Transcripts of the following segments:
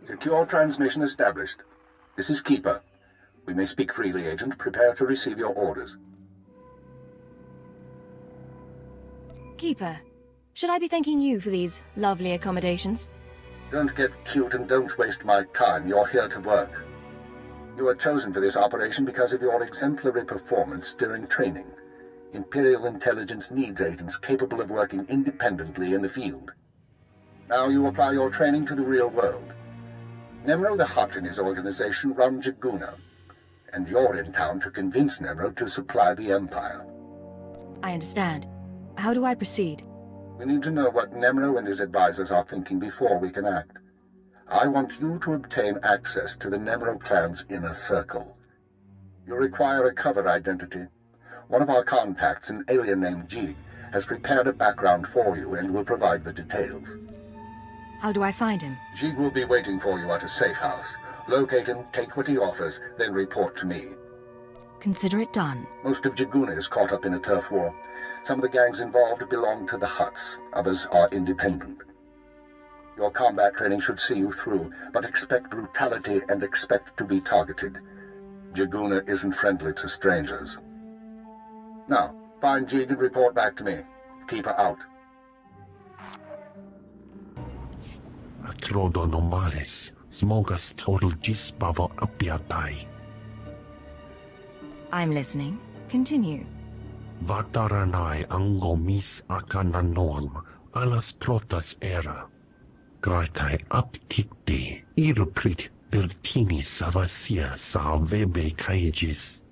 Secure transmission established. This is Keeper. We may speak freely, Agent. Prepare to receive your orders. Keeper, should I be thanking you for these lovely accommodations? Don't get cute and don't waste my time. You're here to work. You were chosen for this operation because of your exemplary performance during training. Imperial intelligence needs agents capable of working independently in the field. Now you apply your training to the real world. Nem'ro the Hutt and his organization run Jaguna, and you're in town to convince Nem'ro to supply the Empire. I understand. How do I proceed? We need to know what Nem'ro and his advisors are thinking before we can act. I want you to obtain access to the Nem'ro clan's inner circle. You require a cover identity. One of our contacts, an alien named Geist, has prepared a background for you and will provide the details. How do I find him? Geist will be waiting for you at a safe house. Locate him, take what he offers, then report to me. Consider it done. Most of Jaguna is caught up in a turf war. Some of the gangs involved belong to the Hutts. Others are independent. Your combat training should see you through, but expect brutality and expect to be targeted. Jaguna isn't friendly to strangers. Now, find Geist and report back to me. Keep her out. Akrodonomales, smogas total gisbavo apiatai. I'm listening. Continue. Vataranai angomis akananorm, alas protas era. Graitai aptikte, iruprit virtini savasia salvebe kaigis.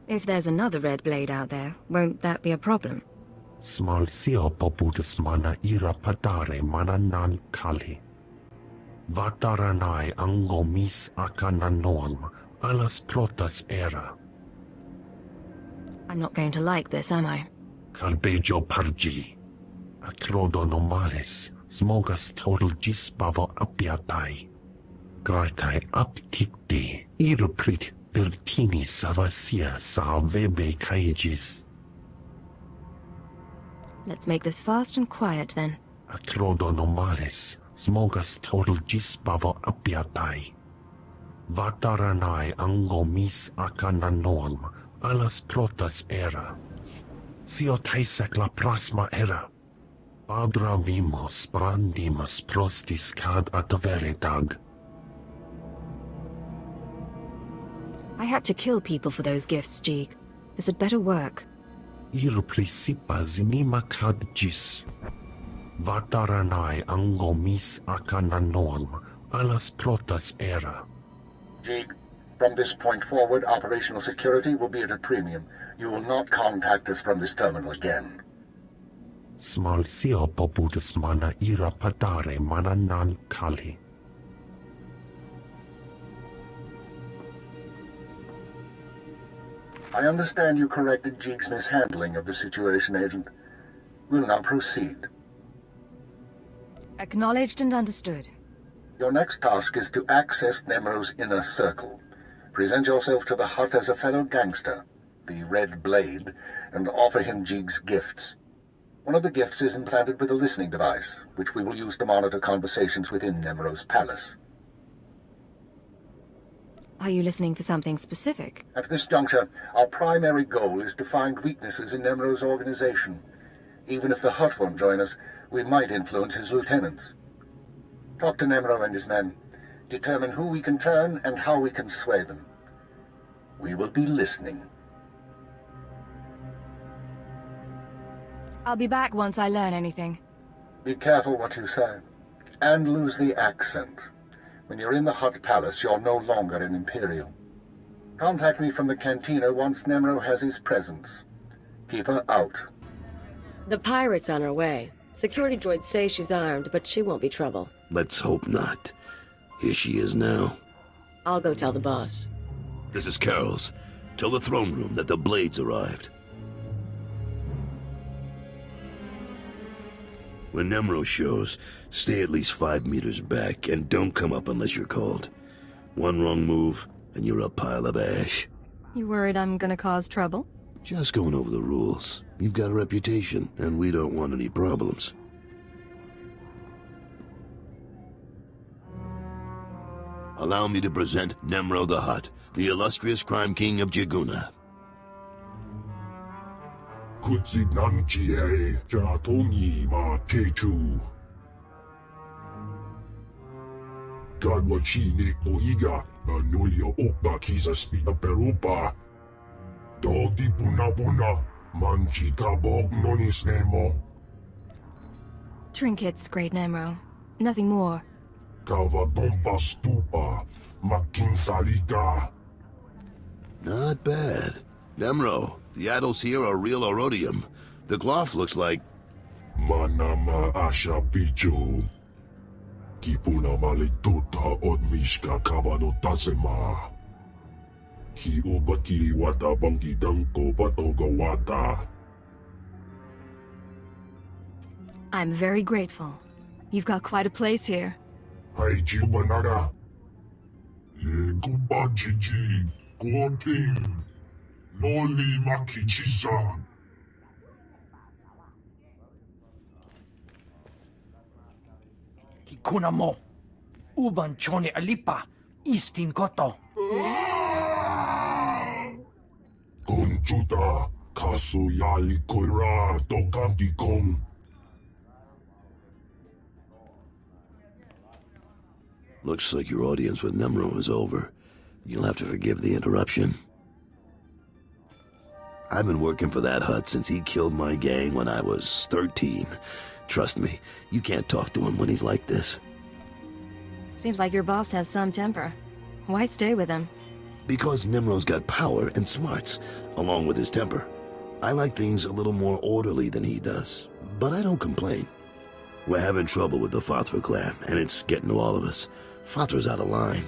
If there's another red blade out there, won't that be a problem? Small sio poputus mana ira padare mana nan kali. Vataranai angomis akananorm, alas protas era. I'm not going to like this, am I? Carbejo pargi. Acrodonomales, smogas total gisbavo apiatai. Graitai aptikte, iruprit virtini savasia salvebe kaigis. Let's make this fast and quiet then. Acrodonomales, smogas total gisbavo apiatai. Vataranai angomis akananorm, alas protas era. Sio taisek la prasma era. Padra vimos brandimus prostis cad atveredag. I had to kill people for those gifts, Geist. This had better work. Ir principas nima cad gis. Vataranai angomis akananorm, alas protas era. Geist, from this point forward, operational security will be at a premium. You will not contact us from this terminal again. Small sio poputus mana ira padare mana nan kali. I understand you corrected Geek's mishandling of the situation, Agent. We'll now proceed. Acknowledged and understood. Your next task is to access Nem'ro's inner circle. Present yourself to the Hut as a fellow gangster, the Red Blade, and offer him Jig's gifts. One of the gifts is implanted with a listening device, which we will use to monitor conversations within Nem'ro's palace. Are you listening for something specific? At this juncture, our primary goal is to find weaknesses in Nem'ro's organization. Even if the Hut won't join us, we might influence his lieutenants. Talk to Nem'ro and his men. Determine who we can turn and how we can sway them. We will be listening. I'll be back once I learn anything. Be careful what you say. And lose the accent. When you're in the Hut Palace, you're no longer an Imperial. Contact me from the cantina once Nem'ro has his presence. Keep her out. The pirate's on her way. Security droids say she's armed, but she won't be trouble. Let's hope not. Here she is now. I'll go tell the boss. This is Carol's. Tell the throne room that the Blades arrived. When Nem'ro shows, stay at least 5 meters back and don't come up unless you're called. One wrong move, and you're a pile of ash. You worried I'm gonna cause trouble? Just going over the rules. You've got a reputation, and we don't want any problems. Allow me to present Nem'ro the Hutt, the illustrious crime king of Jiguna. Kutsinanchie Jatomi Ma Techu Gadwachine Oiga Manulio Opa Kisa Spina Perupa Dodi Buna Buna Manchika Bog Nonis Nemo Trinkets, Great Nem'ro. Nothing more. Kava Dompa Stupa Makin Salika. Not bad. Nem'ro, the idols here are real Orodium. The cloth looks like... Manama Asha Picho Kipuna Malituta Odmishka Kabano Tasema Ki Obakiri Wata Bangi Danko Batoga Wata. I'm very grateful. You've got quite a place here. Haichi Banada Ye Guba Jiji Goting Noli Makichisa. Kikuna mo. Uban chone alipa. Istin koto. Conchuta Kasu Yali Koira Tokanti Kong. Looks like your audience with Nem'ro is over. You'll have to forgive the interruption. I've been working for that Hut since he killed my gang when I was 13. Trust me, you can't talk to him when he's like this. Seems like your boss has some temper. Why stay with him? Because Nem'ro's got power and smarts, along with his temper. I like things a little more orderly than he does, but I don't complain. We're having trouble with the Fathra clan, and it's getting to all of us. Fathra's out of line,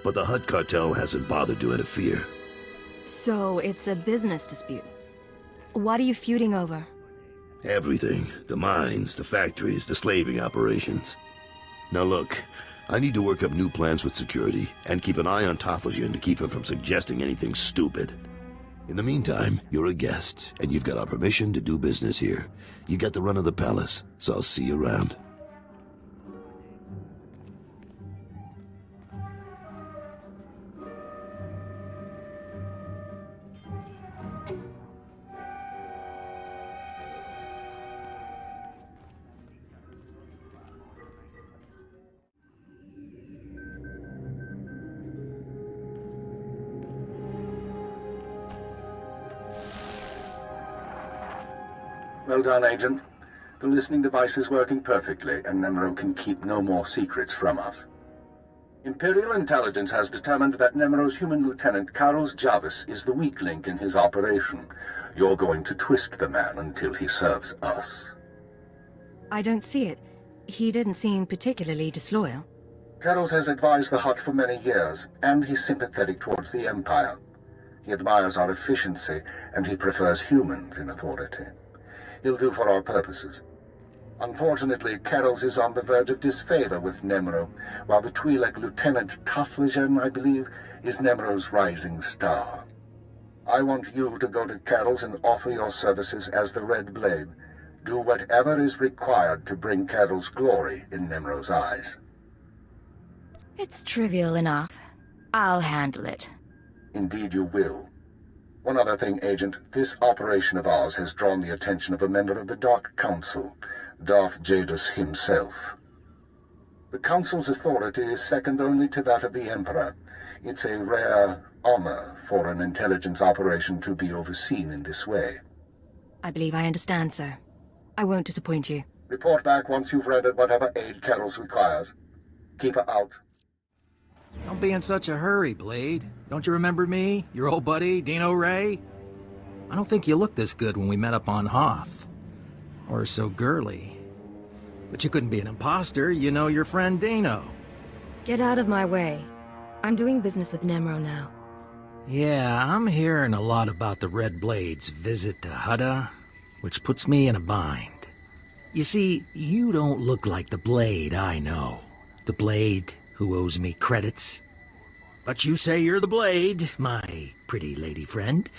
but the Hut cartel hasn't bothered to interfere. So, it's a business dispute. What are you feuding over? Everything. The mines, the factories, the slaving operations. Now look, I need to work up new plans with security, and keep an eye on Tothlegian to keep him from suggesting anything stupid. In the meantime, you're a guest, and you've got our permission to do business here. You got the run of the palace, so I'll see you around. Well done, Agent. The listening device is working perfectly, and Nem'ro can keep no more secrets from us. Imperial intelligence has determined that Nem'ro's human lieutenant, Carlos Jarvis, is the weak link in his operation. You're going to twist the man until he serves us. I don't see it. He didn't seem particularly disloyal. Carlos has advised the Hut for many years, and he's sympathetic towards the Empire. He admires our efficiency, and he prefers humans in authority. He'll do for our purposes. Unfortunately, Carols is on the verge of disfavor with Nem'ro, while the Twi'lek Lieutenant Taflijan, I believe, is Nem'ro's rising star. I want you to go to Carols and offer your services as the Red Blade. Do whatever is required to bring Carols glory in Nem'ro's eyes. It's trivial enough. I'll handle it. Indeed you will. One other thing, Agent. This operation of ours has drawn the attention of a member of the Dark Council, Darth Jadus himself. The Council's authority is second only to that of the Emperor. It's a rare honor for an intelligence operation to be overseen in this way. I believe I understand, sir. I won't disappoint you. Report back once you've rendered whatever aid Carols requires. Keep her out. Don't be in such a hurry, Blade. Don't you remember me? Your old buddy, Dino Ray? I don't think you looked this good when we met up on Hoth. Or so girly. But you couldn't be an imposter, you know your friend Dino. Get out of my way. I'm doing business with Nem'ro now. Yeah, I'm hearing a lot about the Red Blade's visit to Hutta, which puts me in a bind. You see, you don't look like the Blade I know. The Blade who owes me credits. But you say you're the Blade, my pretty lady friend,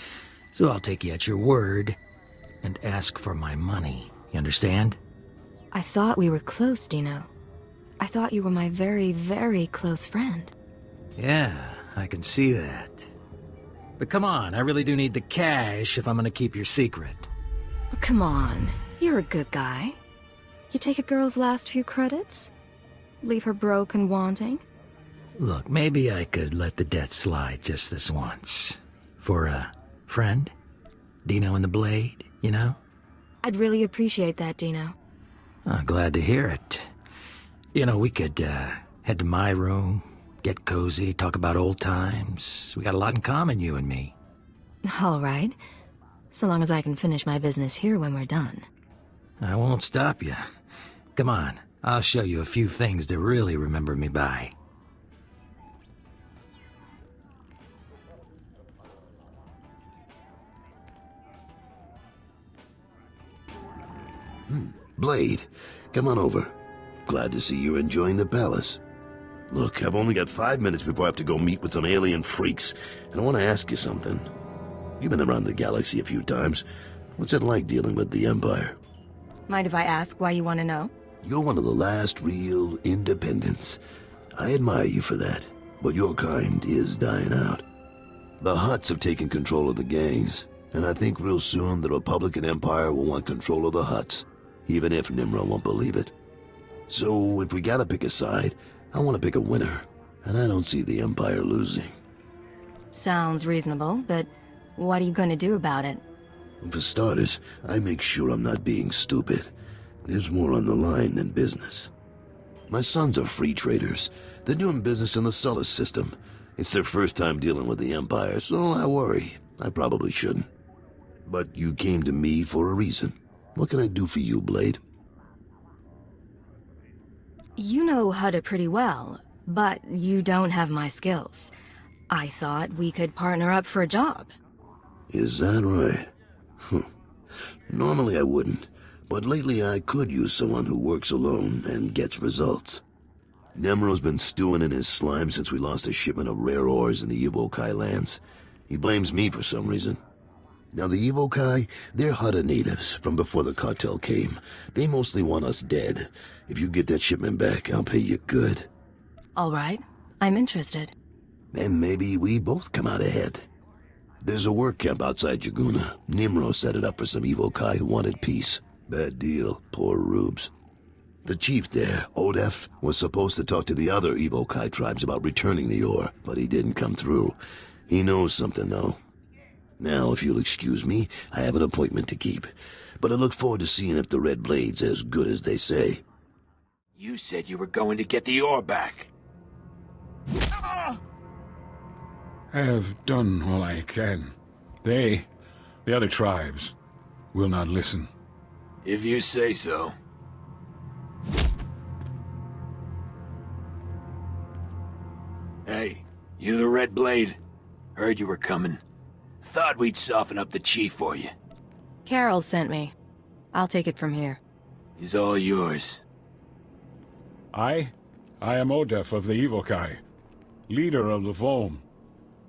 so I'll take you at your word and ask for my money. You understand? I thought we were close, Dino. I thought you were my very, very close friend. Yeah, I can see that. But come on, I really do need the cash if I'm gonna keep your secret. Come on, you're a good guy. You take a girl's last few credits? Leave her broke and wanting? Look, maybe I could let the debt slide just this once. For a friend? Dino and the Blade, you know? I'd really appreciate that, Dino. Oh, glad to hear it. You know, we could head to my room, get cozy, talk about old times. We got a lot in common, you and me. All right. So long as I can finish my business here when we're done. I won't stop you. Come on, I'll show you a few things to really remember me by. Blade, come on over. Glad to see you're enjoying the palace. Look, I've only got 5 minutes before I have to go meet with some alien freaks, and I want to ask you something. You've been around the galaxy a few times. What's it like dealing with the Empire? Mind if I ask why you want to know? You're one of the last real independents. I admire you for that, but your kind is dying out. The Hutts have taken control of the gangs, and I think real soon the Republican Empire will want control of the Hutts, even if Nem'ro won't believe it. So if we gotta pick a side, I want to pick a winner, and I don't see the Empire losing. Sounds reasonable, but what are you going to do about it? For starters, I make sure I'm not being stupid. There's more on the line than business. My sons are free traders. They're doing business in the solar system. It's their first time dealing with the Empire, so I worry. I probably shouldn't. But you came to me for a reason. What can I do for you, Blade? You know Hutta pretty well, but you don't have my skills. I thought we could partner up for a job. Is that right? Normally I wouldn't, but lately I could use someone who works alone and gets results. Nem'ro's been stewing in his slime since we lost a shipment of rare ores in the Evokai lands. He blames me for some reason. Now the Evokai, they're Hutta natives from before the cartel came. They mostly want us dead. If you get that shipment back, I'll pay you good. All right, I'm interested. And maybe we both come out ahead. There's a work camp outside Jaguna. Nem'ro set it up for some Evokai who wanted peace. Bad deal, poor rubes. The chief there, Odef, was supposed to talk to the other Evokai tribes about returning the ore, but he didn't come through. He knows something, though. Now, if you'll excuse me, I have an appointment to keep. But I look forward to seeing if the Red Blade's as good as they say. You said you were going to get the ore back. I have done all I can. They, the other tribes, will not listen. If you say so. Hey, you the Red Blade? Heard you were coming. Thought we'd soften up the chief for you. Carol sent me. I'll take it from here. is all yours. I am Odef of the Evokai, leader of the Volm,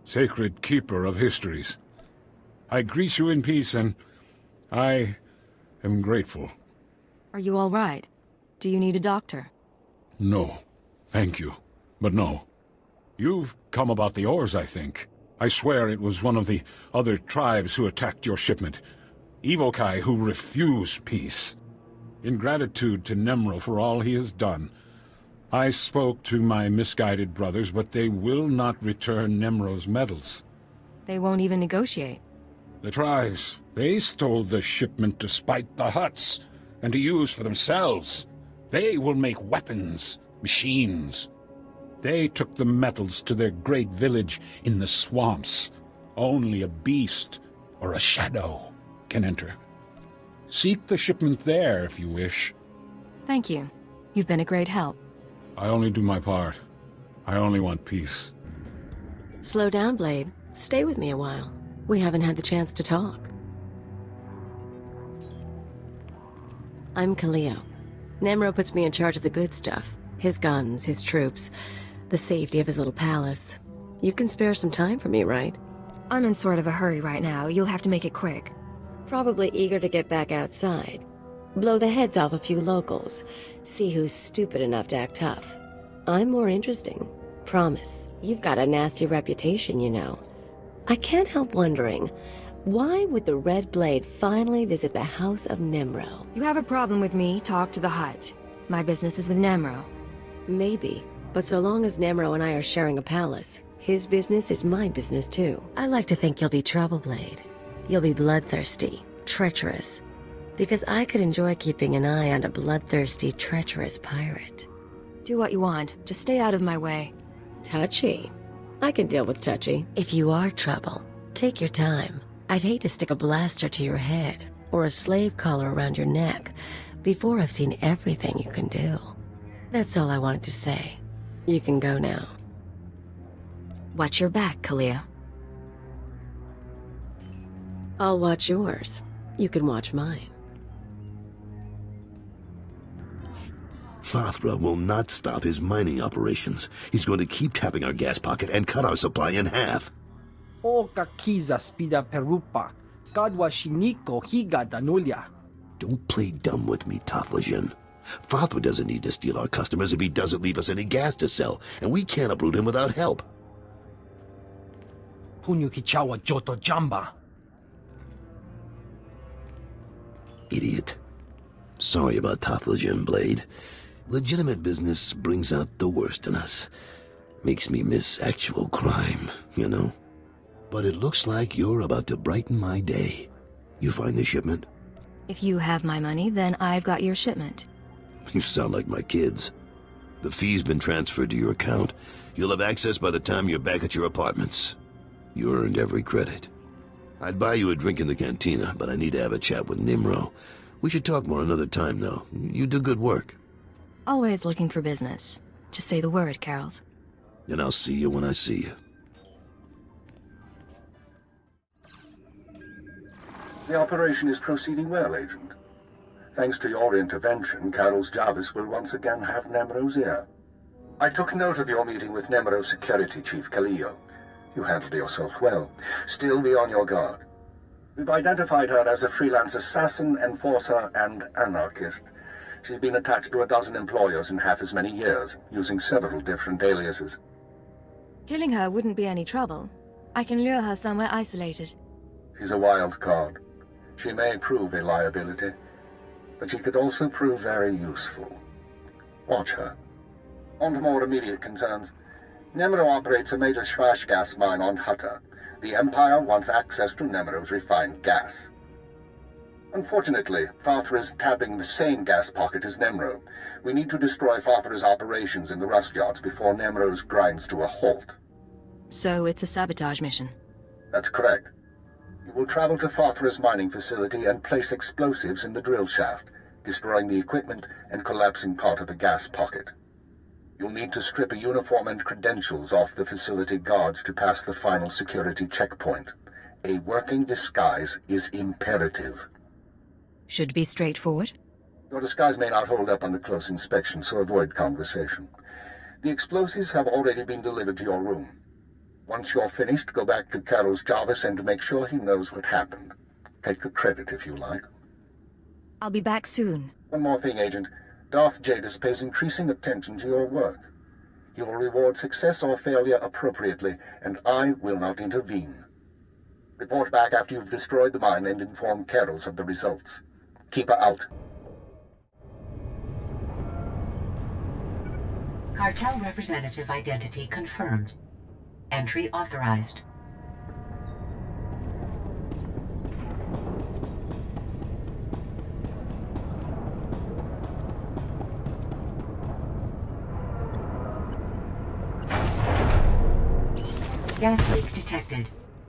sacred keeper of histories. I greet you in peace, and I am grateful. Are you all right? Do you need a doctor? No, thank you, but no. You've come about the ores, I think. I swear it was one of the other tribes who attacked your shipment. Evokai who refuse peace. In gratitude to Nem'ro for all he has done, I spoke to my misguided brothers, but they will not return Nem'ro's medals. They won't even negotiate. The tribes, they stole the shipment to spite the Hutts, and to use for themselves. They will make weapons, machines. They took the metals to their great village in the swamps. Only a beast or a shadow can enter. Seek the shipment there if you wish. Thank you. You've been a great help. I only do my part. I only want peace. Slow down, Blade. Stay with me a while. We haven't had the chance to talk. I'm Kaleo. Nem'ro puts me in charge of the good stuff. His guns, his troops, the safety of his little palace. You can spare some time for me, right? I'm in sort of a hurry right now. You'll have to make it quick. Probably eager to get back outside. Blow the heads off a few locals. See who's stupid enough to act tough. I'm more interesting. Promise. You've got a nasty reputation, you know. I can't help wondering, why would the Red Blade finally visit the House of Nem'ro? You have a problem with me, talk to the Hutt. My business is with Nem'ro. Maybe, but so long as Nem'ro and I are sharing a palace, his business is my business too. I like to think you'll be trouble, Blade. You'll be bloodthirsty, treacherous. Because I could enjoy keeping an eye on a bloodthirsty, treacherous pirate. Do what you want. Just stay out of my way. Touchy. I can deal with touchy. If you are trouble, take your time. I'd hate to stick a blaster to your head or a slave collar around your neck before I've seen everything you can do. That's all I wanted to say. You can go now. Watch your back, Kaleo. I'll watch yours. You can watch mine. Fathra will not stop his mining operations. He's going to keep tapping our gas pocket and cut our supply in half. O kakiza spida perupa, kadwa shiniko higa danulia. Don't play dumb with me, Taflajan. Fathra doesn't need to steal our customers if he doesn't leave us any gas to sell, and we can't uproot him without help. Punyu kichawa joto jamba. Idiot. Sorry about Taflajan, Blade. Legitimate business brings out the worst in us. Makes me miss actual crime, you know? But it looks like you're about to brighten my day. You find the shipment? If you have my money, then I've got your shipment. You sound like my kids. The fee's been transferred to your account. You'll have access by the time you're back at your apartments. You earned every credit. I'd buy you a drink in the cantina, but I need to have a chat with Nem'ro. We should talk more another time, though. You do good work. Always looking for business. Just say the word, Carols. And I'll see you when I see you. The operation is proceeding well, Agent. Thanks to your intervention, Carol's Jarvis will once again have Nem'ro's ear. I took note of your meeting with Nem'ro's security chief, Kaleo. You handled yourself well. Still be on your guard. We've identified her as a freelance assassin, enforcer, and anarchist. She's been attached to a dozen employers in half as many years, using several different aliases. Killing her wouldn't be any trouble. I can lure her somewhere isolated. She's a wild card. She may prove a liability, but she could also prove very useful. Watch her. On to more immediate concerns. Nem'ro operates a major Schwash gas mine on Hutta. The Empire wants access to Nem'ro's refined gas. Unfortunately, Fathra is tapping the same gas pocket as Nem'ro. We need to destroy Fathra's operations in the rust yards before Nem'ro's grinds to a halt. So it's a sabotage mission? That's correct. You will travel to Fathra's mining facility and place explosives in the drill shaft, destroying the equipment and collapsing part of the gas pocket. You'll need to strip a uniform and credentials off the facility guards to pass the final security checkpoint. A working disguise is imperative. Should be straightforward. Your disguise may not hold up under close inspection, so avoid conversation. The explosives have already been delivered to your room. Once you're finished, go back to Carol's Jarvis and make sure he knows what happened. Take the credit if you like. I'll be back soon. One more thing, Agent. Darth Jadis pays increasing attention to your work. He will reward success or failure appropriately, and I will not intervene. Report back after you've destroyed the mine and inform Carols of the results. Keep her out. Cartel representative identity confirmed. Entry authorized. Gas leak detected.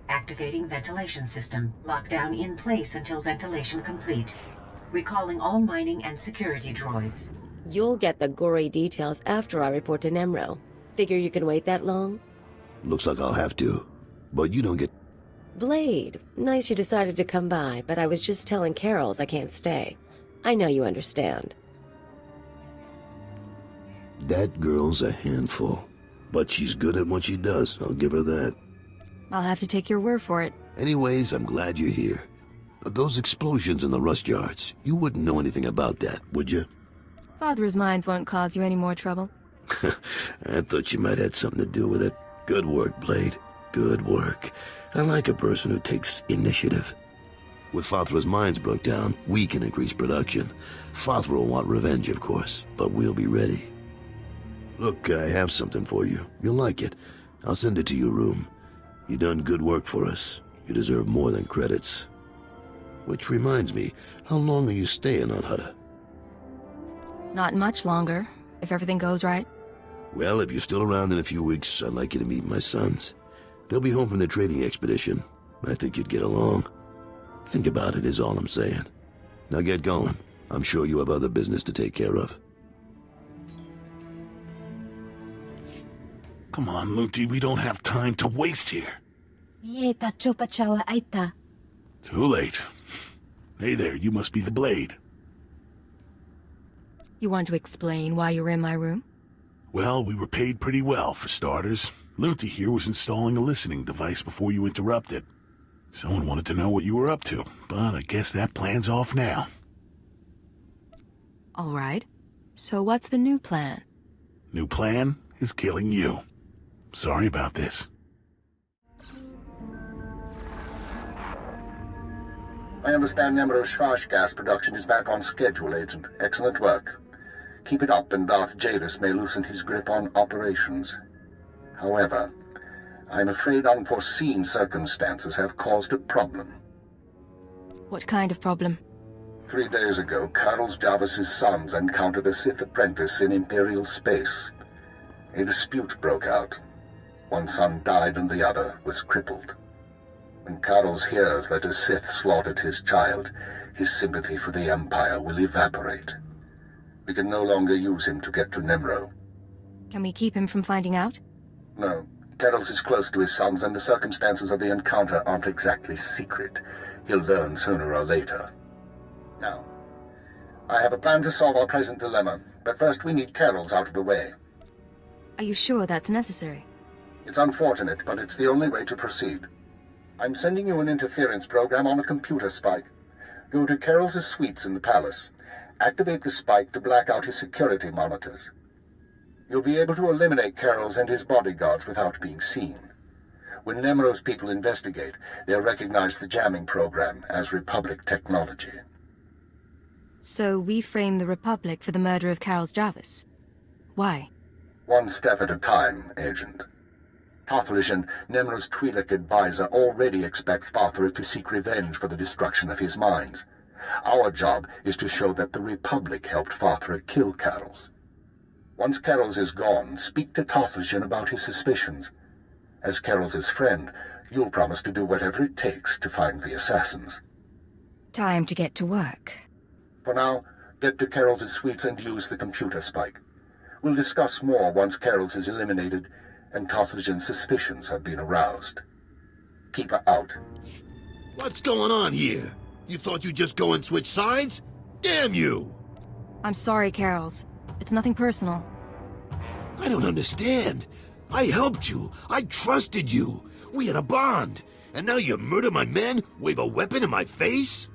Activating ventilation system. Lockdown in place until ventilation complete. Recalling all mining and security droids. You'll get the gory details after I report to Nem'ro. Figure you can wait that long? Looks like I'll have to. But you don't get... Blade, nice you decided to come by, but I was just telling Carols I can't stay. I know you understand. That girl's a handful. But she's good at what she does, I'll give her that. I'll have to take your word for it. Anyways, I'm glad you're here. Those explosions in the rust yards, you wouldn't know anything about that, would you? Father's mines won't cause you any more trouble. I thought you might have something to do with it. Good work, Blade. Good work. I like a person who takes initiative. With Fathra's mines broke down, we can increase production. Fathra will want revenge, of course, but we'll be ready. Look, I have something for you. You'll like it. I'll send it to your room. You done good work for us. You deserve more than credits. Which reminds me, how long are you staying on Hutta? Not much longer, if everything goes right. Well, if you're still around in a few weeks, I'd like you to meet my sons. They'll be home from their trading expedition. I think you'd get along. Think about it is all I'm saying. Now get going. I'm sure you have other business to take care of. Come on, Lunti, we don't have time to waste here. Too late. Hey there, you must be the Blade. You want to explain why you were in my room? Well, we were paid pretty well, for starters. Lunti here was installing a listening device before you interrupted. Someone wanted to know what you were up to, but I guess that plan's off now. All right. So what's the new plan? New plan is killing you. Sorry about this. I understand Nem'ro Shvash gas production is back on schedule, Agent. Excellent work. Keep it up and Darth Jadis may loosen his grip on operations. However, I'm afraid unforeseen circumstances have caused a problem. What kind of problem? 3 days ago, Carol's Jarvis's sons encountered a Sith apprentice in Imperial space. A dispute broke out. One son died and the other was crippled. When Carol's hears that a Sith slaughtered his child, his sympathy for the Empire will evaporate. We can no longer use him to get to Nem'ro. Can we keep him from finding out? No. Carol's is close to his sons, and the circumstances of the encounter aren't exactly secret. He'll learn sooner or later. Now, I have a plan to solve our present dilemma, but first we need Carol's out of the way. Are you sure that's necessary? It's unfortunate, but it's the only way to proceed. I'm sending you an interference program on a computer spike. Go to Carol's suites in the palace. Activate the spike to black out his security monitors. You'll be able to eliminate Carol's and his bodyguards without being seen. When Nem'ro's people investigate, they'll recognize the jamming program as Republic technology. So we frame the Republic for the murder of Carol's Jarvis. Why? One step at a time, Agent. Tothlishan, Nem'ro's Twi'lek advisor, already expects Fathra to seek revenge for the destruction of his mines. Our job is to show that the Republic helped Fathra kill Carol's. Once Carol's is gone, speak to Tothlishan about his suspicions. As Carol's friend, you'll promise to do whatever it takes to find the assassins. Time to get to work. For now, get to Carol's suites and use the computer spike. We'll discuss more once Carol's is eliminated and Tothlishan's suspicions have been aroused. Keep her out. What's going on here? You thought you'd just go and switch sides? Damn you! I'm sorry, Carols. It's nothing personal. I don't understand. I helped you. I trusted you. We had a bond. And now you murder my men, wave a weapon in my face?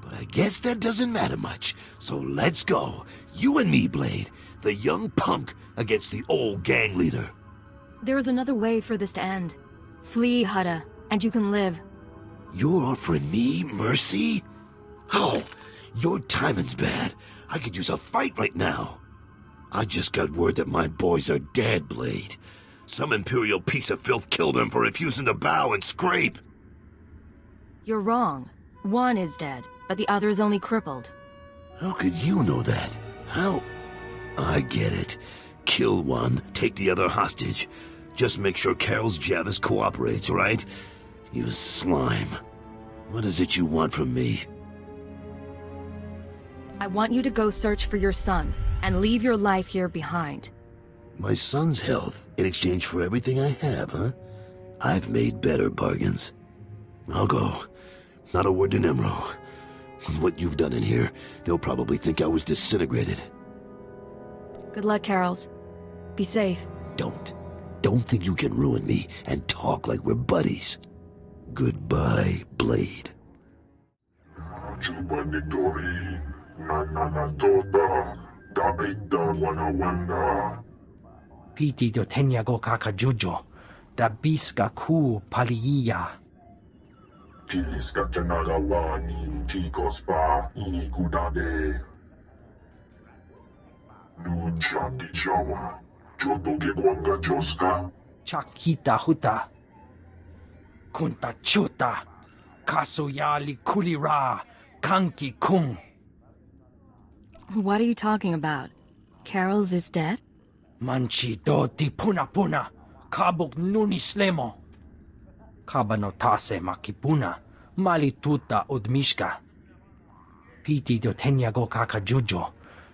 But I guess that doesn't matter much. So let's go. You and me, Blade. The young punk against the old gang leader. There is another way for this to end. Flee, Hutta, and you can live. You're offering me mercy? How? Your timing's bad. I could use a fight right now. I just got word that my boys are dead, Blade. Some Imperial piece of filth killed them for refusing to bow and scrape. You're wrong. One is dead, but the other is only crippled. How could you know that? How? I get it. Kill one, take the other hostage. Just make sure Carol's Javis cooperates, right? You slime. What is it you want from me? I want you to go search for your son, and leave your life here behind. My son's health in exchange for everything I have, huh? I've made better bargains. I'll go. Not a word to Nem'ro. With what you've done in here, they'll probably think I was disintegrated. Good luck, Carols. Be safe. Don't think you can ruin me and talk like we're buddies. Goodbye, Blade. Piti do tenyago kakajujo, da biska ku paliya. Chiliska chanagawani chicos pa inikudade. Lujanti jawa, joto ke kwanga joska. Chakita Hutta. Kunta chuta, kasoyali kulira, kanki kung. What are you talking about? Carols is dead? Manchi do di puna puna, kabuk nuni slemo. Kabanotase makipuna, malituta odmishka. Piti do tenyago kakajujo,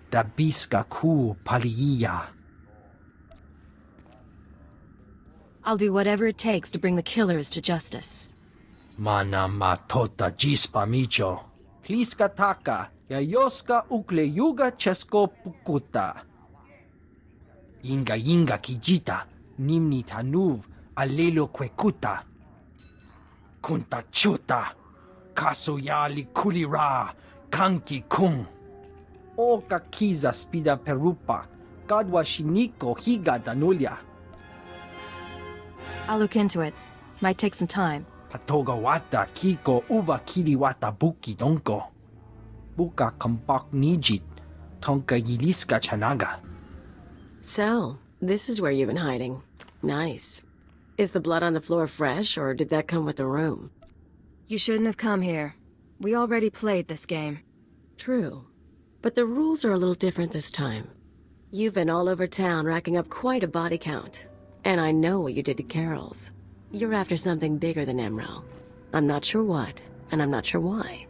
da biska ku paliya. I'll do whatever it takes to bring the killers to justice. Mana matota jispa micho. Pliska taka, yayoska ukle yuga chesko pukuta. Yinga kijita, nimni tanuv, alelo kwekuta. Kunta chuta, kasoyali kulira, kanki kung. Oka kiza spida perupa, kadwa shiniko higa danulia. I'll look into it. Might take some time. Patoga wata kiko uba kiliwata buki donko. Buka kampak nijit, tonka yiliska chanaga. So, this is where you've been hiding. Nice. Is the blood on the floor fresh, or did that come with the room? You shouldn't have come here. We already played this game. True. But the rules are a little different this time. You've been all over town racking up quite a body count. And I know what you did to Carol's. You're after something bigger than Nem'ro. I'm not sure what, and I'm not sure why.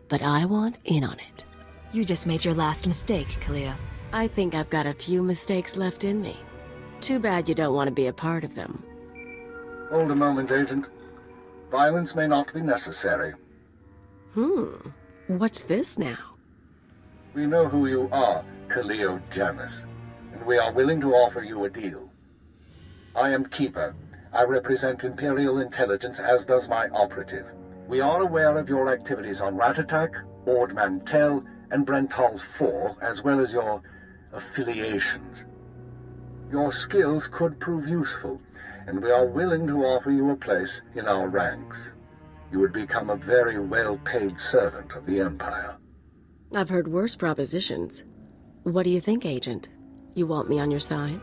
But I want in on it. You just made your last mistake, Kalia. I think I've got a few mistakes left in me. Too bad you don't want to be a part of them. Hold a moment, Agent. Violence may not be necessary. What's this now? We know who you are, Kalia Jamis, and we are willing to offer you a deal. I am Keeper. I represent Imperial intelligence, as does my operative. We are aware of your activities on Ratatak, Ord Mantell, and Brental 4, as well as your affiliations. Your skills could prove useful, and we are willing to offer you a place in our ranks. You would become a very well-paid servant of the Empire. I've heard worse propositions. What do you think, Agent? You want me on your side?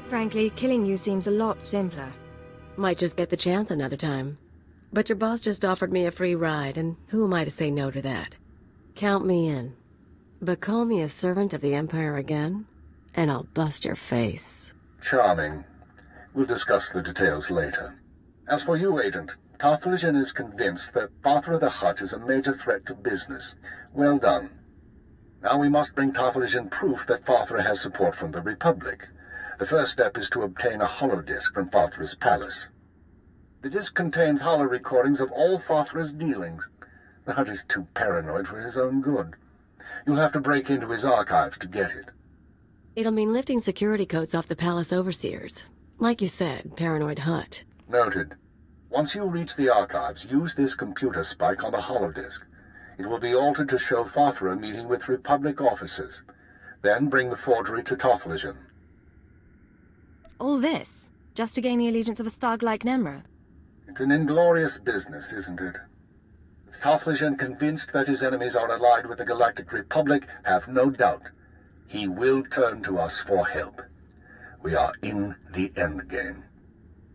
Frankly, killing you seems a lot simpler. Might just get the chance another time. But your boss just offered me a free ride, and who am I to say no to that? Count me in. But call me a servant of the Empire again, and I'll bust your face. Charming. We'll discuss the details later. As for you, Agent, Tarthalion is convinced that Vathra the Hutt is a major threat to business. Well done. Now we must bring Tarthalion proof that Vathra has support from the Republic. The first step is to obtain a holodisk from Vathra's palace. The disk contains holo recordings of all Vathra's dealings. The Hutt is too paranoid for his own good. You'll have to break into his archives to get it. It'll mean lifting security codes off the palace overseers. Like you said, paranoid Hutt. Noted. Once you reach the archives, use this computer spike on the holodisk. It will be altered to show Fathra meeting with Republic officers. Then bring the forgery to Tothlegion. All this, just to gain the allegiance of a thug like Nem'ro? It's an inglorious business, isn't it? With Tothlegion convinced that his enemies are allied with the Galactic Republic, have no doubt. He will turn to us for help. We are in the endgame.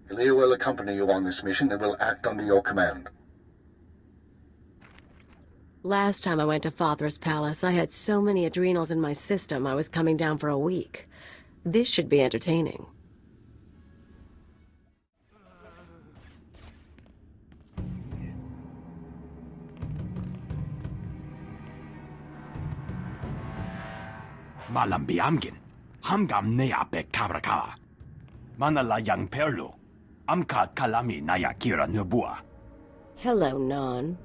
Ilia will accompany you on this mission and will act under your command. Last time I went to Fathra's palace, I had so many adrenals in my system I was coming down for a week. This should be entertaining. Malam biamgin, hamgam nea be kabraka. Manala yang perlu, amka kalami naya kira nubua. Hello, Non.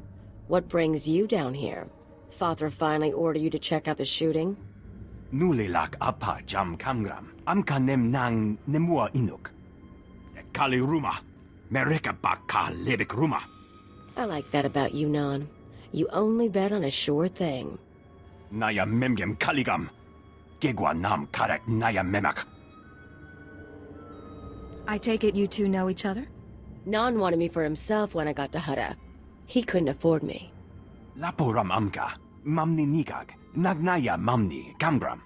What brings you down here? Fathra finally ordered you to check out the shooting? Nulilak apa jam kamgram, amka nem nang nemua inuk. Kali ruma, mereka baka lebik ruma. I like that about you, Non. You only bet on a sure thing. Naya memgem kaligam. Gegwa nam karak naya memak. I take it you two know each other? Non wanted me for himself when I got to Hutta. He couldn't afford me. Laporam amka, mamni nigag, nagnaya mamni gambram.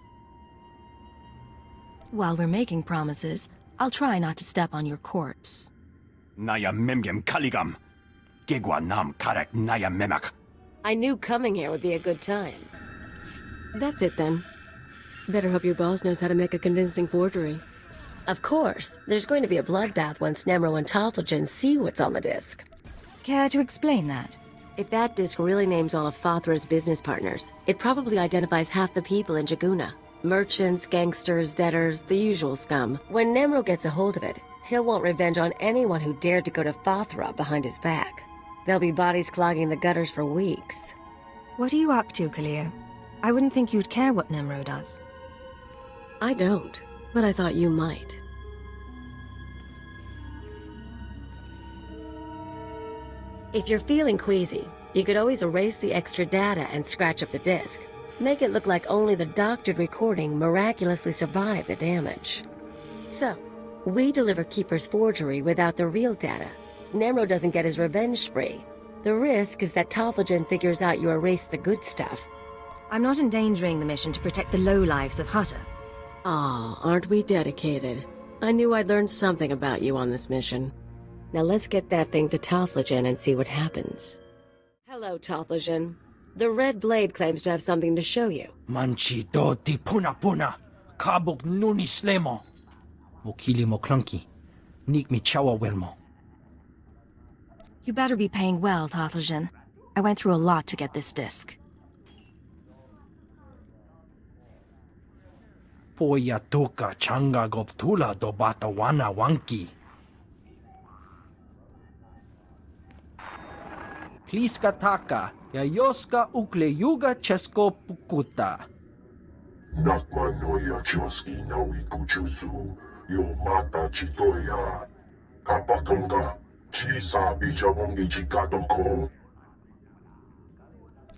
While we're making promises, I'll try not to step on your corpse. Naya memgem kaligam. Gegwa nam karak naya memak. I knew coming here would be a good time. That's it then. Better hope your boss knows how to make a convincing forgery. Of course, there's going to be a bloodbath once Nem'ro and Tothlegion see what's on the disc. Care to explain that? If that disc really names all of Fathra's business partners, it probably identifies half the people in Jaguna. Merchants, gangsters, debtors, the usual scum. When Nem'ro gets a hold of it, he'll want revenge on anyone who dared to go to Fathra behind his back. There'll be bodies clogging the gutters for weeks. What are you up to, Kalia? I wouldn't think you'd care what Nem'ro does. I don't, but I thought you might. If you're feeling queasy, you could always erase the extra data and scratch up the disk. Make it look like only the doctored recording miraculously survived the damage. So, we deliver Keeper's forgery without the real data. Nem'ro doesn't get his revenge spree. The risk is that Tothlegion figures out you erased the good stuff. I'm not endangering the mission to protect the lowlives of Hutta. Aw, aren't we dedicated? I knew I'd learn something about you on this mission. Now let's get that thing to Tothlegion and see what happens. Hello, Tothlegion. The Red Blade claims to have something to show you. Manchi do ti puna puna, kabuk nuni slemo. Mokili mo clunky, nik mi chawa welmo. You better be paying well, Tothlegion. I went through a lot to get this disc. Poya tuka changa goptula do bata wana wanki. Pliska taka, yayoska ukle yuga chesko pukuta. Nakma noya choski nawi kuchuzu, yo mata chitoya. Kapatonga, chisa bijawongi chikatoko.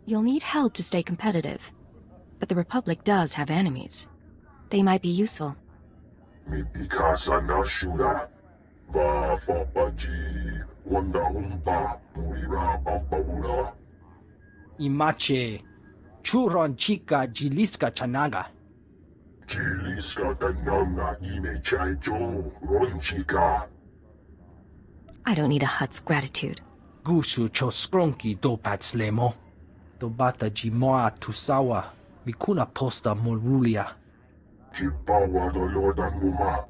You'll need help to stay competitive. But the Republic does have enemies. They might be useful. Mi pikasa na shura. Va fapaji, wanda humpa, murira bampabura. Imache, churon chica jiliska chanaga. Jiliska tananga ime chaicho, ronchika. I don't need a Hutt's gratitude. Gushu choskronki do patslemo. Do bata jimoa tusawa, mikuna posta morulia. Jipawa do lodan muma.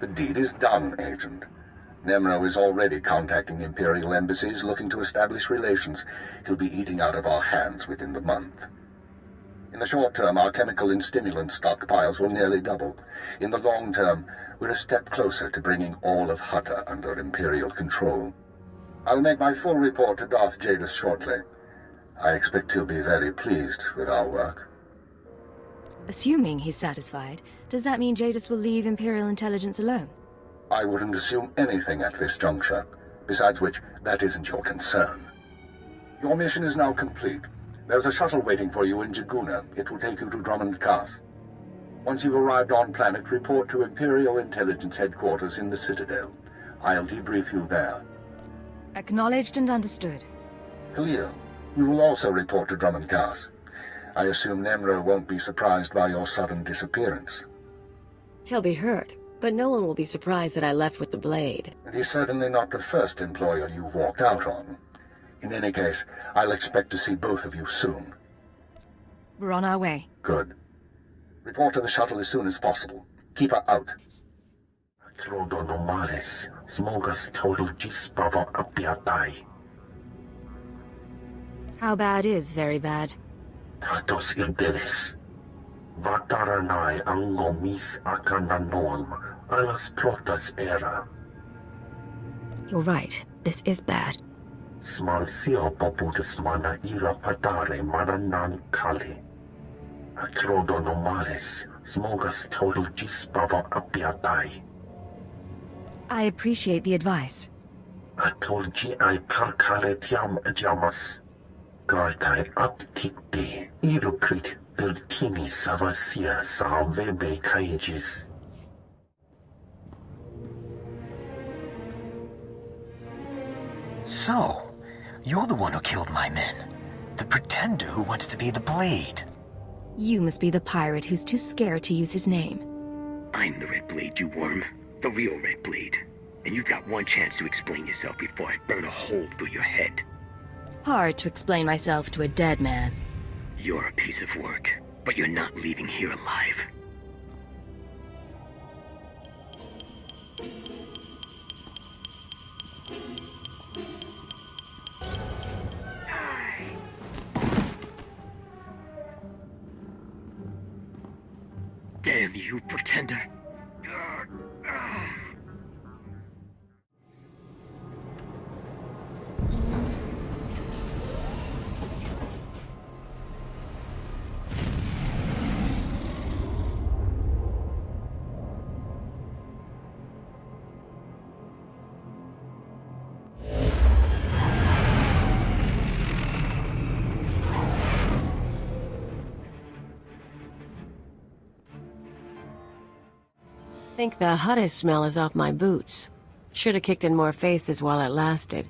The deed is done, Agent. Nem'ro is already contacting Imperial embassies looking to establish relations. He'll be eating out of our hands within the month. In the short term, our chemical and stimulant stockpiles will nearly double. In the long term, we're a step closer to bringing all of Hutta under Imperial control. I'll make my full report to Darth Jadis shortly. I expect he'll be very pleased with our work. Assuming he's satisfied, does that mean Jadis will leave Imperial intelligence alone? I wouldn't assume anything at this juncture. Besides which, that isn't your concern. Your mission is now complete. There's a shuttle waiting for you in Jaguna. It will take you to Drummond Cast. Once you've arrived on planet, report to Imperial Intelligence Headquarters in the Citadel. I'll debrief you there. Acknowledged and understood. Clear. You will also report to Drummond Cast. I assume Nem'ro won't be surprised by your sudden disappearance. He'll be hurt, but no one will be surprised that I left with the blade. And he's certainly not the first employer you've walked out on. In any case, I'll expect to see both of you soon. We're on our way. Good. Report to the shuttle as soon as possible. Keep her out. Trodo normales, smogas total gisbava apiatai. How bad is very bad? Tatos irdeles. Vataranai angomis akananorm, alas protas era. You're right. This is bad. Smal sio poputus mana ira padare mana nan kali. Atrodo normales, smogas total gisbava apiatai. I appreciate the advice. Atolgi ai parkale tiam jamas. Graitai aptikte, irukrit vertini savasia salvebe kaigis. So, you're the one who killed my men. The pretender who wants to be the Blade. You must be the pirate who's too scared to use his name. I'm the Red Blade, you worm. The real Red Blade. And you've got one chance to explain yourself before I burn a hole through your head. Hard to explain myself to a dead man. You're a piece of work, but you're not leaving here alive. Damn you, pretender. Think the Hutta smell is off my boots. Should have kicked in more faces while it lasted.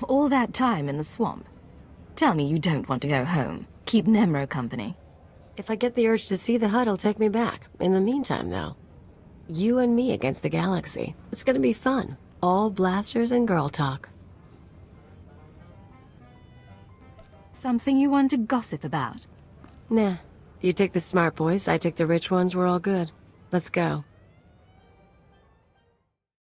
All that time in the swamp. Tell me you don't want to go home. Keep Nem'ro company. If I get the urge to see the Hut, it'll take me back. In the meantime, though, you and me against the galaxy. It's gonna be fun. All blasters and girl talk. Something you want to gossip about? Nah. You take the smart boys, I take the rich ones, we're all good. Let's go.